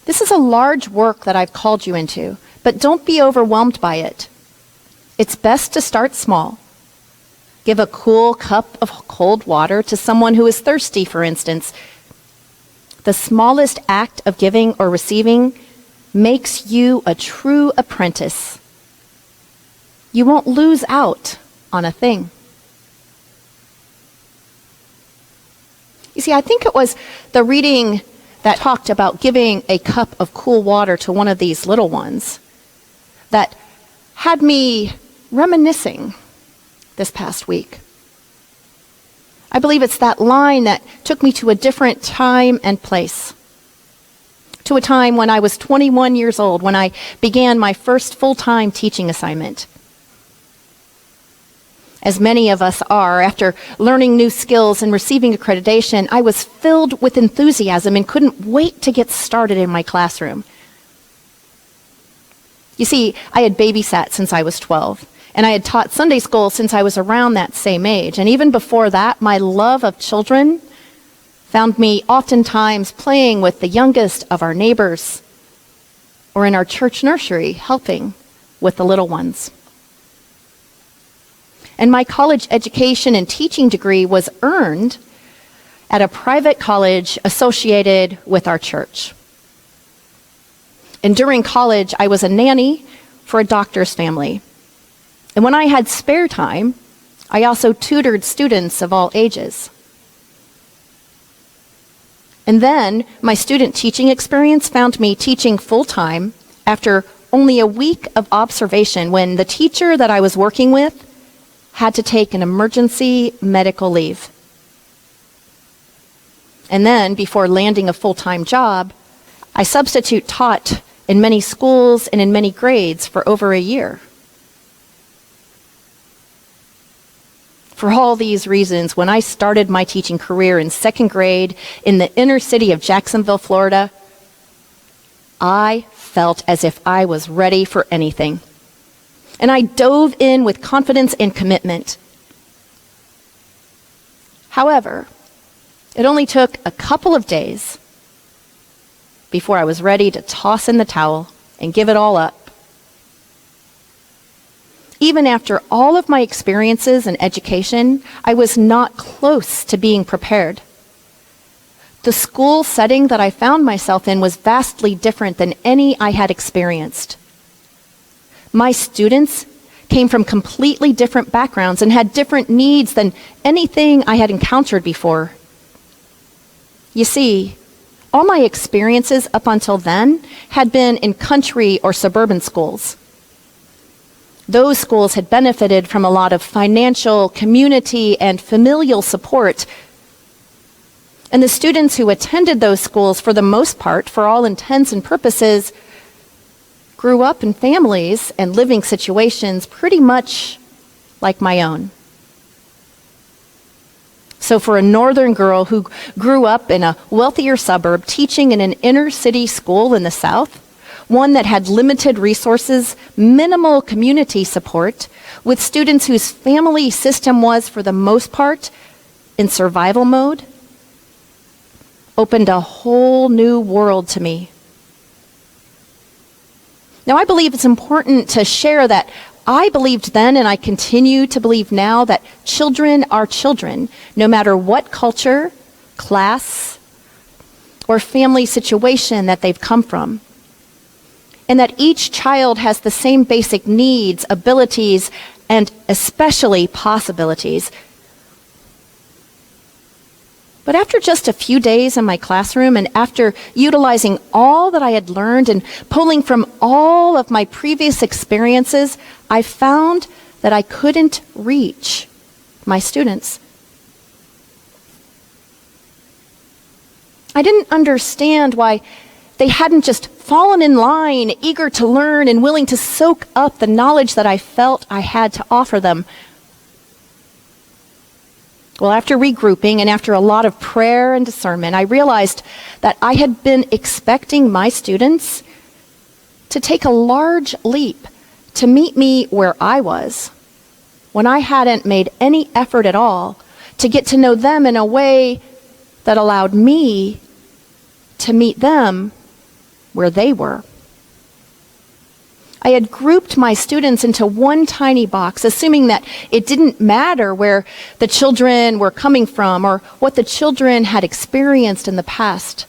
This is a large work that I've called you into, but don't be overwhelmed by it. It's best to start small. Give a cool cup of cold water to someone who is thirsty, for instance. The smallest act of giving or receiving makes you a true apprentice. You won't lose out on a thing. You see, I think it was the reading that talked about giving a cup of cool water to one of these little ones that had me reminiscing this past week. I believe it's that line that took me to a different time and place. To a time when I was 21 years old, when I began my first full-time teaching assignment. As many of us are, after learning new skills and receiving accreditation, I was filled with enthusiasm and couldn't wait to get started in my classroom. You see, I had babysat since I was 12. And I had taught Sunday school since I was around that same age. And even before that, my love of children found me oftentimes playing with the youngest of our neighbors or in our church nursery, helping with the little ones. And my college education and teaching degree was earned at a private college associated with our church. And during college, I was a nanny for a doctor's family. And when I had spare time, I also tutored students of all ages. And then my student teaching experience found me teaching full-time after only a week of observation when the teacher that I was working with had to take an emergency medical leave. And then, before landing a full-time job, I substitute taught in many schools and in many grades for over a year. For all these reasons, when I started my teaching career in second grade in the inner city of Jacksonville, Florida, I felt as if I was ready for anything. And I dove in with confidence and commitment. However, it only took a couple of days before I was ready to toss in the towel and give it all up. Even after all of my experiences and education, I was not close to being prepared. The school setting that I found myself in was vastly different than any I had experienced. My students came from completely different backgrounds and had different needs than anything I had encountered before. You see, all my experiences up until then had been in country or suburban schools. Those schools had benefited from a lot of financial, community, and familial support. And the students who attended those schools, for the most part, for all intents and purposes, grew up in families and living situations pretty much like my own. So for a northern girl who grew up in a wealthier suburb teaching in an inner city school in the South, one that had limited resources, minimal community support, with students whose family system was, for the most part, in survival mode, opened a whole new world to me. Now, I believe it's important to share that I believed then, and I continue to believe now, that children are children, no matter what culture, class, or family situation that they've come from. And that each child has the same basic needs, abilities, and especially possibilities. But after just a few days in my classroom, and after utilizing all that I had learned and pulling from all of my previous experiences, I found that I couldn't reach my students. I didn't understand why they hadn't just fallen in line, eager to learn and willing to soak up the knowledge that I felt I had to offer them. Well, after regrouping and after a lot of prayer and discernment, I realized that I had been expecting my students to take a large leap to meet me where I was, when I hadn't made any effort at all to get to know them in a way that allowed me to meet them where they were. I had grouped my students into one tiny box, assuming that it didn't matter where the children were coming from or what the children had experienced in the past.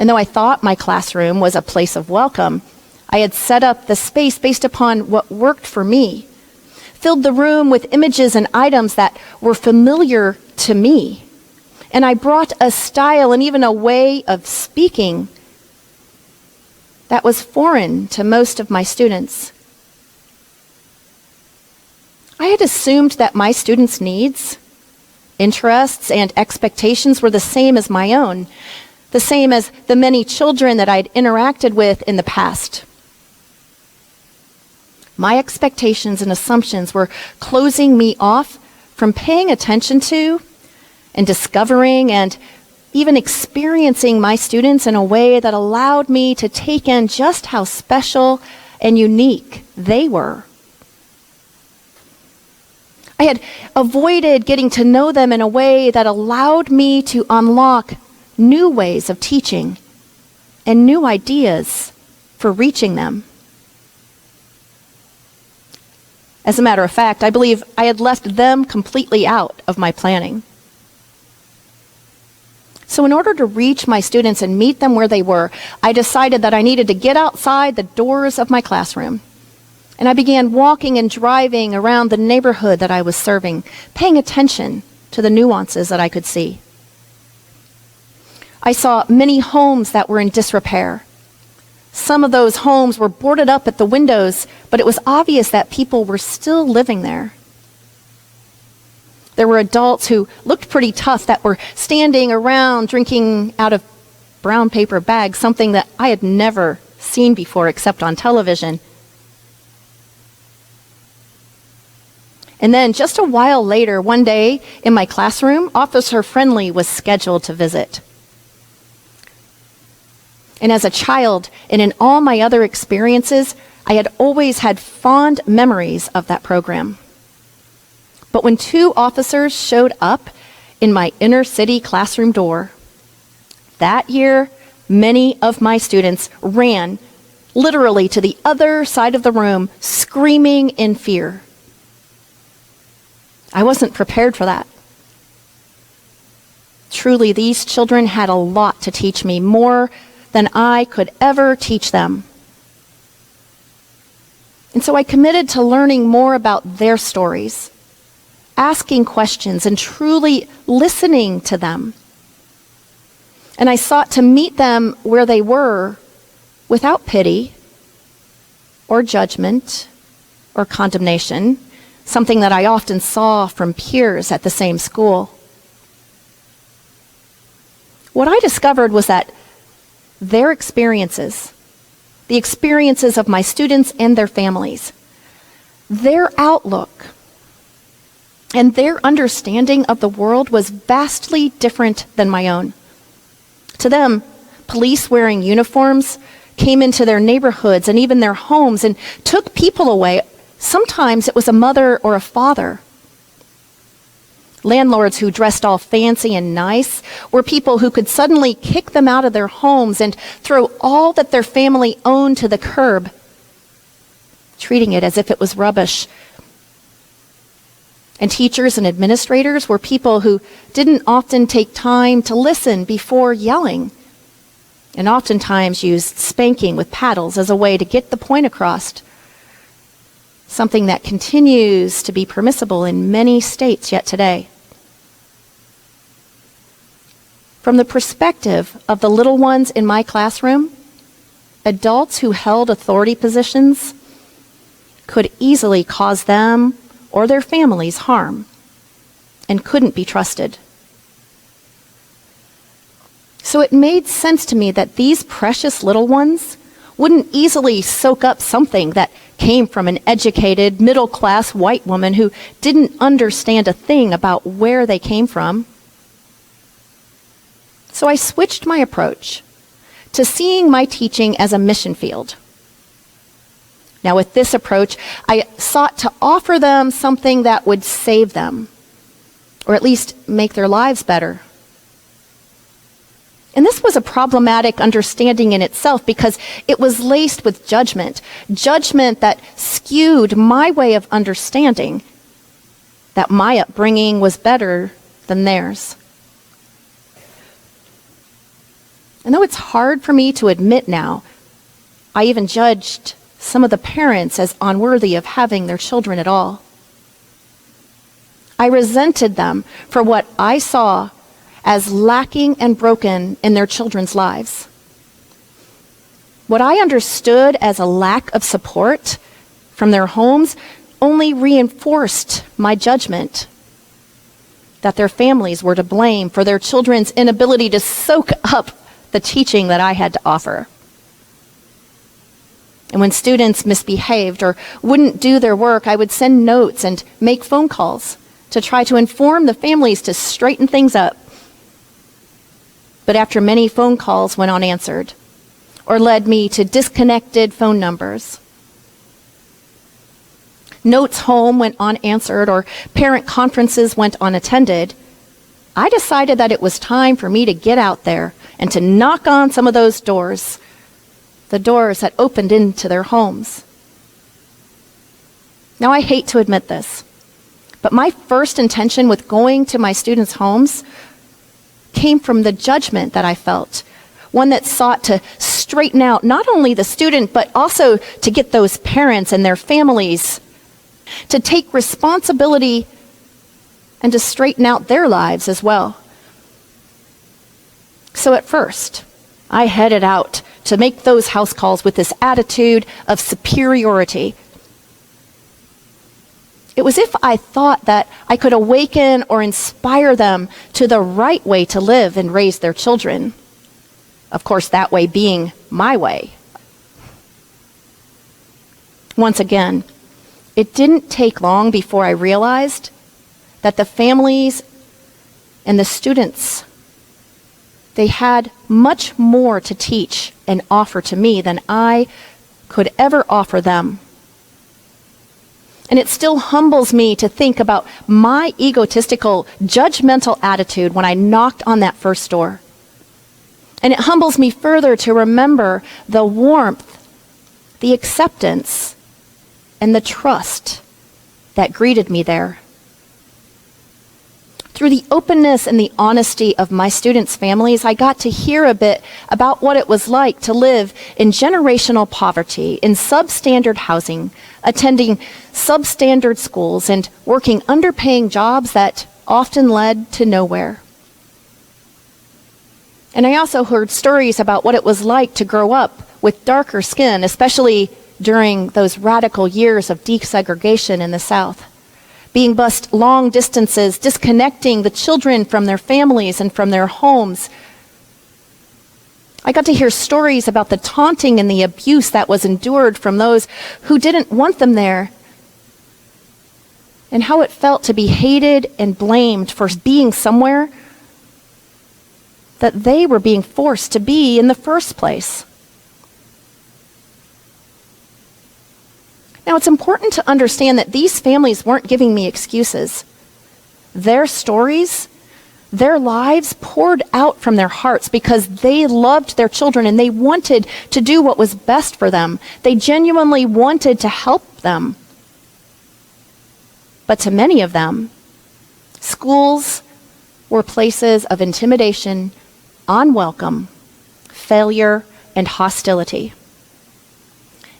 And though I thought my classroom was a place of welcome, I had set up the space based upon what worked for me, filled the room with images and items that were familiar to me. And I brought a style and even a way of speaking that was foreign to most of my students. I had assumed that my students' needs, interests, and expectations were the same as my own, the same as the many children that I'd interacted with in the past. My expectations and assumptions were closing me off from paying attention to and discovering and even experiencing my students in a way that allowed me to take in just how special and unique they were. I had avoided getting to know them in a way that allowed me to unlock new ways of teaching and new ideas for reaching them. As a matter of fact, I believe I had left them completely out of my planning. So in order to reach my students and meet them where they were, I decided that I needed to get outside the doors of my classroom. And I began walking and driving around the neighborhood that I was serving, paying attention to the nuances that I could see. I saw many homes that were in disrepair. Some of those homes were boarded up at the windows, but it was obvious that people were still living there. There were adults who looked pretty tough that were standing around drinking out of brown paper bags, something that I had never seen before except on television. And then just a while later, one day in my classroom, Officer Friendly was scheduled to visit. And as a child and in all my other experiences, I had always had fond memories of that program. But when two officers showed up in my inner city classroom door, that year, many of my students ran literally to the other side of the room, screaming in fear. I wasn't prepared for that. Truly, these children had a lot to teach me, more than I could ever teach them. And so I committed to learning more about their stories, asking questions, and truly listening to them. And I sought to meet them where they were without pity or judgment or condemnation, something that I often saw from peers at the same school. What I discovered was that their experiences, the experiences of my students and their families, their outlook, and their understanding of the world was vastly different than my own. To them, police wearing uniforms came into their neighborhoods and even their homes and took people away. Sometimes it was a mother or a father. Landlords who dressed all fancy and nice were people who could suddenly kick them out of their homes and throw all that their family owned to the curb, treating it as if it was rubbish. And teachers and administrators were people who didn't often take time to listen before yelling, and oftentimes used spanking with paddles as a way to get the point across, something that continues to be permissible in many states yet today. From the perspective of the little ones in my classroom, adults who held authority positions could easily cause them or their families harm and couldn't be trusted. So it made sense to me that these precious little ones wouldn't easily soak up something that came from an educated, middle-class white woman who didn't understand a thing about where they came from. So I switched my approach to seeing my teaching as a mission field. Now, with this approach, I sought to offer them something that would save them, or at least make their lives better. And this was a problematic understanding in itself because it was laced with judgment that skewed my way of understanding that my upbringing was better than theirs. And though it's hard for me to admit now, I even judged some of the parents as unworthy of having their children at all. I resented them for what I saw as lacking and broken in their children's lives. What I understood as a lack of support from their homes only reinforced my judgment that their families were to blame for their children's inability to soak up the teaching that I had to offer. And when students misbehaved or wouldn't do their work, I would send notes and make phone calls to try to inform the families to straighten things up. But after many phone calls went unanswered or led me to disconnected phone numbers, notes home went unanswered, or parent conferences went unattended, I decided that it was time for me to get out there and to knock on some of those doors, the doors that opened into their homes. Now, I hate to admit this, but my first intention with going to my students' homes came from the judgment that I felt, one that sought to straighten out not only the student, but also to get those parents and their families to take responsibility and to straighten out their lives as well. So at first, I headed out to make those house calls with this attitude of superiority. It was as if I thought that I could awaken or inspire them to the right way to live and raise their children. Of course, that way being my way. Once again, it didn't take long before I realized that the families and the students, they had much more to teach and offer to me than I could ever offer them. And it still humbles me to think about my egotistical, judgmental attitude when I knocked on that first door. And it humbles me further to remember the warmth, the acceptance, and the trust that greeted me there. Through the openness and the honesty of my students' families, I got to hear a bit about what it was like to live in generational poverty, in substandard housing, attending substandard schools, and working underpaying jobs that often led to nowhere. And I also heard stories about what it was like to grow up with darker skin, especially during those radical years of desegregation in the South. Being bused long distances, disconnecting the children from their families and from their homes. I got to hear stories about the taunting and the abuse that was endured from those who didn't want them there, and how it felt to be hated and blamed for being somewhere that they were being forced to be in the first place. Now, it's important to understand that these families weren't giving me excuses. Their stories, their lives poured out from their hearts because they loved their children and they wanted to do what was best for them. They genuinely wanted to help them. But to many of them, schools were places of intimidation, unwelcome, failure, and hostility.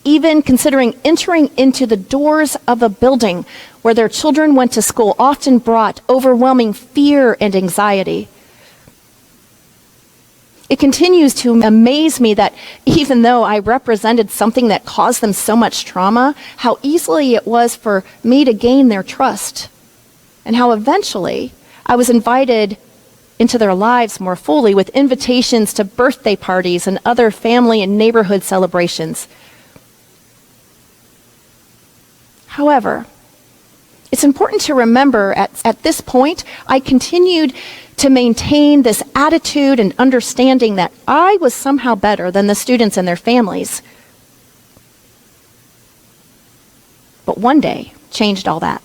Even considering entering into the doors of a building where their children went to school often brought overwhelming fear and anxiety. It continues to amaze me that even though I represented something that caused them so much trauma, how easily it was for me to gain their trust, and how eventually I was invited into their lives more fully with invitations to birthday parties and other family and neighborhood celebrations. However, it's important to remember at this point, I continued to maintain this attitude and understanding that I was somehow better than the students and their families. But one day changed all that.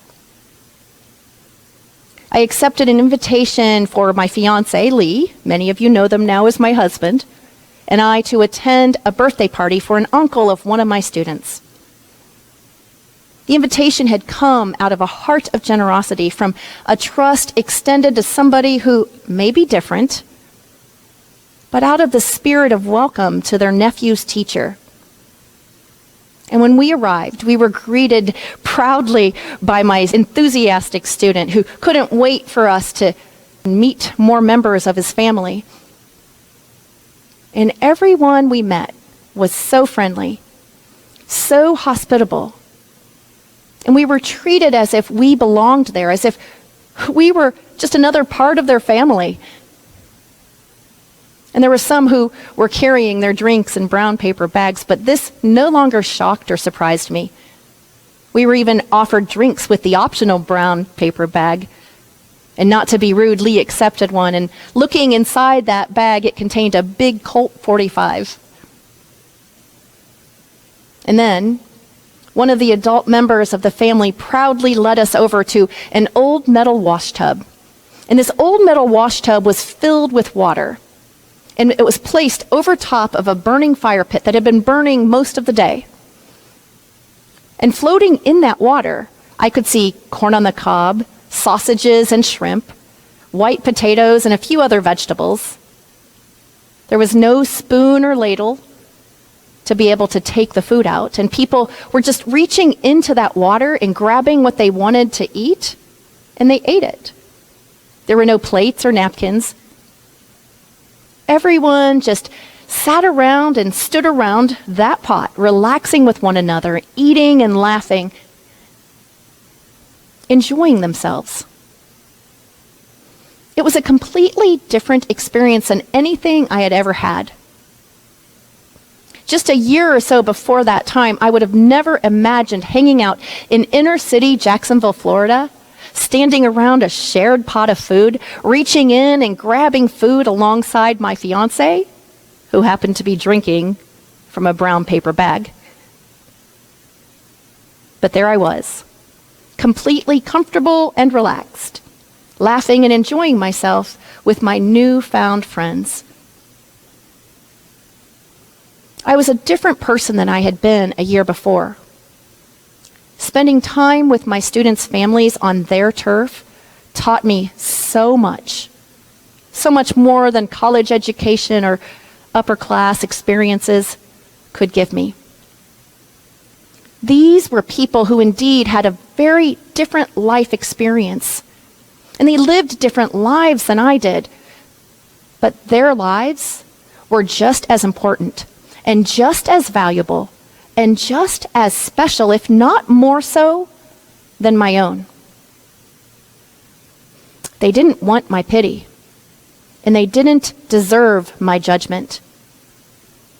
I accepted an invitation for my fiance, Lee, many of you know them now as my husband, and I to attend a birthday party for an uncle of one of my students. The invitation had come out of a heart of generosity from a trust extended to somebody who may be different, but out of the spirit of welcome to their nephew's teacher. And when we arrived, we were greeted proudly by my enthusiastic student who couldn't wait for us to meet more members of his family. And everyone we met was so friendly, so hospitable. And we were treated as if we belonged there, as if we were just another part of their family. And there were some who were carrying their drinks in brown paper bags, but this no longer shocked or surprised me. We were even offered drinks with the optional brown paper bag. And not to be rude, Lee accepted one, and looking inside that bag, it contained a big Colt 45. And then, one of the adult members of the family proudly led us over to an old metal wash tub. And this old metal wash tub was filled with water. And it was placed over top of a burning fire pit that had been burning most of the day. And floating in that water, I could see corn on the cob, sausages and shrimp, white potatoes, and a few other vegetables. There was no spoon or ladle to be able to take the food out, and people were just reaching into that water and grabbing what they wanted to eat, and they ate it. There were no plates or napkins. Everyone just sat around and stood around that pot, relaxing with one another, eating and laughing, enjoying themselves. It was a completely different experience than anything I had ever had. Just a year or so before that time, I would have never imagined hanging out in inner city Jacksonville, Florida, standing around a shared pot of food, reaching in and grabbing food alongside my fiance, who happened to be drinking from a brown paper bag. But there I was, completely comfortable and relaxed, laughing and enjoying myself with my newfound friends. I was a different person than I had been a year before. Spending time with my students' families on their turf taught me so much more than college education or upper class experiences could give me. These were people who indeed had a very different life experience, and they lived different lives than I did, but their lives were just as important and just as valuable and just as special, if not more so, than my own. They didn't want my pity, and they didn't deserve my judgment,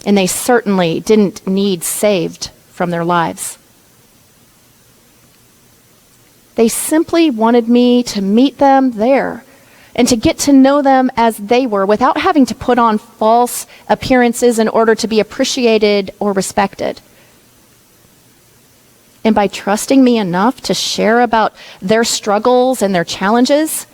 and they certainly didn't need saved from their lives. They simply wanted me to meet them there and to get to know them as they were without having to put on false appearances in order to be appreciated or respected. And by trusting me enough to share about their struggles and their challenges,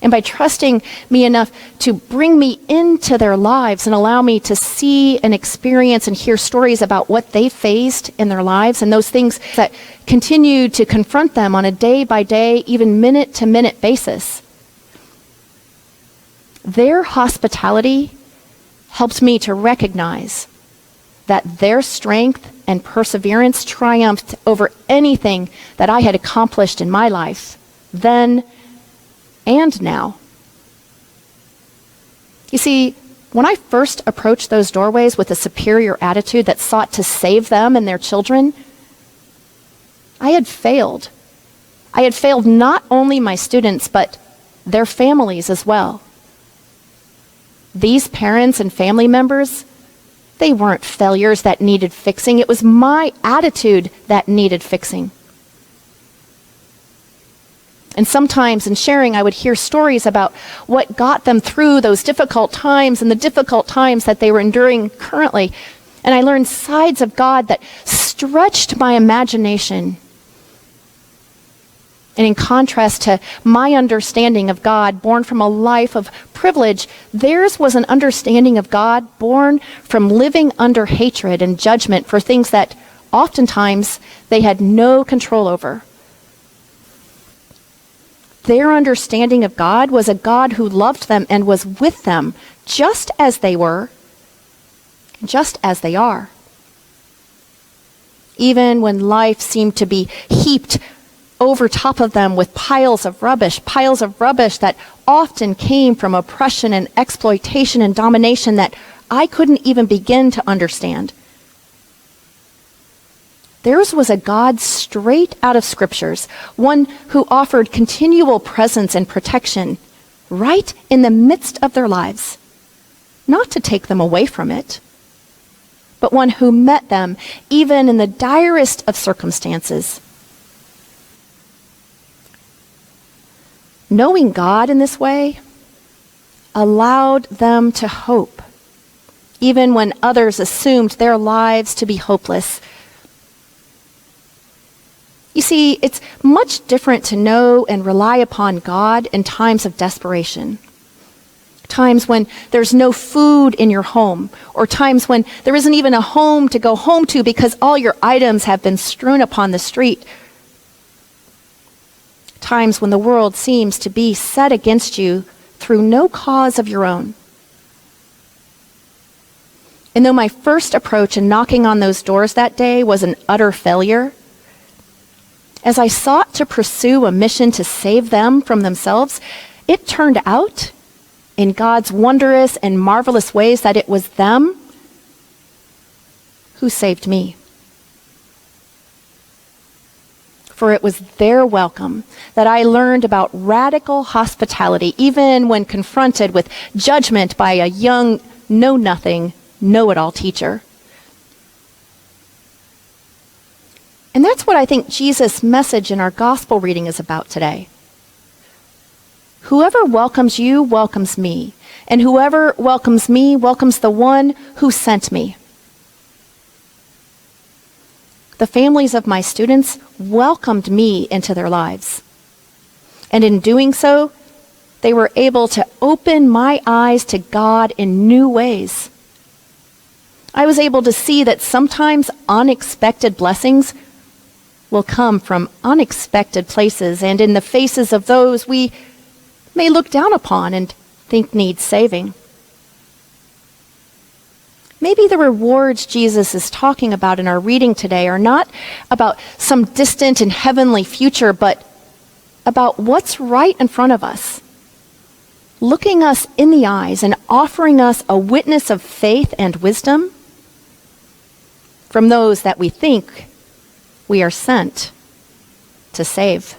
and by trusting me enough to bring me into their lives and allow me to see and experience and hear stories about what they faced in their lives and those things that continue to confront them on a day-by-day, even minute-to-minute basis. Their hospitality helped me to recognize that their strength and perseverance triumphed over anything that I had accomplished in my life then and now. You see, when I first approached those doorways with a superior attitude that sought to save them and their children, I had failed. I had failed not only my students, but their families as well. These parents and family members, they weren't failures that needed fixing. It was my attitude that needed fixing. And sometimes in sharing, I would hear stories about what got them through those difficult times and the difficult times that they were enduring currently. And I learned sides of God that stretched my imagination And in contrast to my understanding of God, born from a life of privilege, theirs was an understanding of God born from living under hatred and judgment for things that oftentimes they had no control over. Their understanding of God was a God who loved them and was with them just as they were, just as they are. Even when life seemed to be heaped over top of them with piles of rubbish that often came from oppression and exploitation and domination that I couldn't even begin to understand. Theirs was a God straight out of scriptures, one who offered continual presence and protection right in the midst of their lives, not to take them away from it, but one who met them even in the direst of circumstances. Knowing God in this way allowed them to hope, even when others assumed their lives to be hopeless. You see, it's much different to know and rely upon God in times of desperation. Times when there's no food in your home, or times when there isn't even a home to go home to because all your items have been strewn upon the street. Times when the world seems to be set against you through no cause of your own. And though my first approach in knocking on those doors that day was an utter failure, as I sought to pursue a mission to save them from themselves, it turned out, in God's wondrous and marvelous ways, that it was them who saved me. For it was their welcome that I learned about radical hospitality, even when confronted with judgment by a young, know-nothing, know-it-all teacher. And that's what I think Jesus' message in our gospel reading is about today. Whoever welcomes you welcomes me, and whoever welcomes me welcomes the one who sent me. The families of my students welcomed me into their lives. And in doing so, they were able to open my eyes to God in new ways. I was able to see that sometimes unexpected blessings will come from unexpected places and in the faces of those we may look down upon and think need saving. Maybe the rewards Jesus is talking about in our reading today are not about some distant and heavenly future, but about what's right in front of us, looking us in the eyes and offering us a witness of faith and wisdom from those that we think we are sent to save.